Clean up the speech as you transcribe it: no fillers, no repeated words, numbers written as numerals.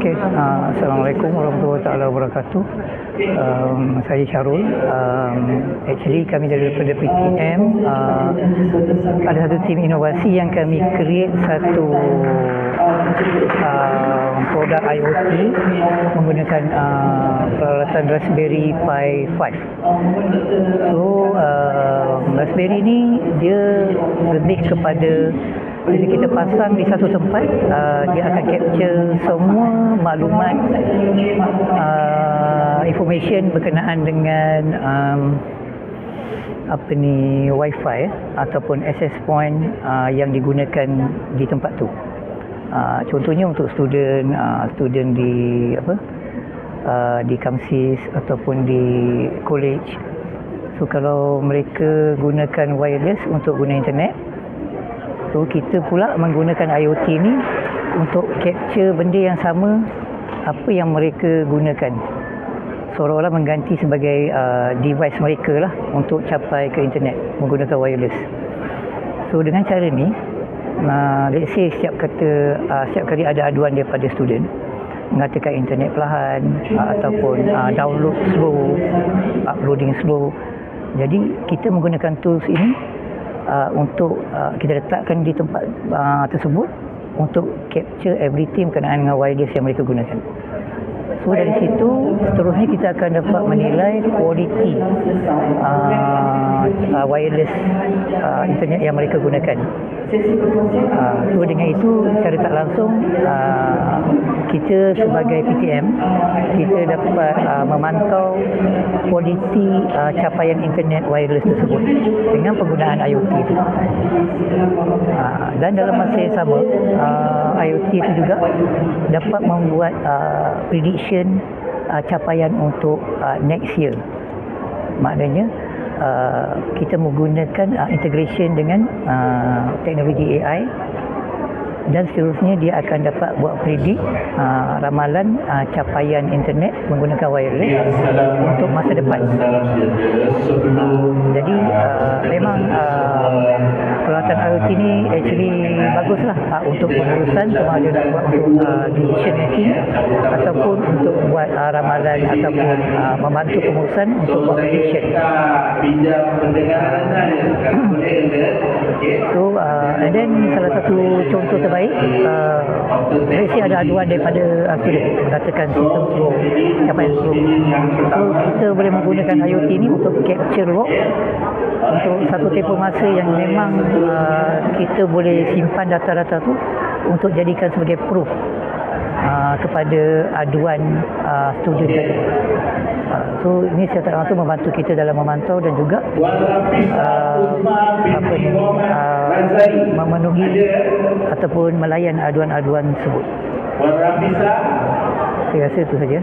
Okey, Assalamualaikum warahmatullahi wabarakatuh. Saya Syarul. Actually kami daripada PTM ada satu tim inovasi yang kami create satu produk IoT menggunakan peralatan Raspberry Pi 5. So Raspberry ni dia lebih kepada bila kita pasang di satu tempat, dia akan capture semua maklumat information berkenaan dengan Wi-Fi ataupun access point yang digunakan di tempat tu. Contohnya untuk student di Kamsis ataupun di college. So kalau mereka gunakan wireless untuk guna internet, so kita pula menggunakan IoT ni untuk capture benda yang sama apa yang mereka gunakan, seolah-olah mengganti sebagai device mereka lah untuk capai ke internet menggunakan wireless. So dengan cara ni, let's say setiap kali ada aduan daripada student mengatakan internet perlahan ataupun download slow, uploading slow, jadi kita menggunakan tools ini untuk kita letakkan di tempat tersebut untuk capture everything berkenaan dengan wireless yang mereka gunakan. So dari situ seterusnya kita akan dapat menilai kualiti wireless internet yang mereka gunakan. So dengan itu secara tak langsung kita sebagai PTM kita dapat memantau kualiti capaian internet wireless tersebut dengan penggunaan IoT itu. Dan dalam masa yang sama IoT itu juga dapat membuat prediction capaian untuk next year. Maknanya kita menggunakan integration dengan teknologi AI dan seterusnya dia akan dapat buat predict ramalan capaian internet menggunakan wireless untuk masa depan. Jadi memang peralatan IoT ni actually baguslah untuk pengurusan sama ada nak buat untuk decision making ataupun untuk buat ramalan ataupun membantu pengurusan untuk buat prediction. So and then salah satu contoh terbaik, let's say ada aduan daripada student mengatakan sistem slow, capaian slow. So kita boleh menggunakan IoT ni untuk capture log untuk satu tempoh masa yang memang kita boleh simpan data-data tu untuk jadikan sebagai proof kepada aduan student tadi. So ini secara langsung membantu kita dalam memantau dan juga memenuhi ataupun melayan aduan-aduan tersebut. Saya rasa itu saja.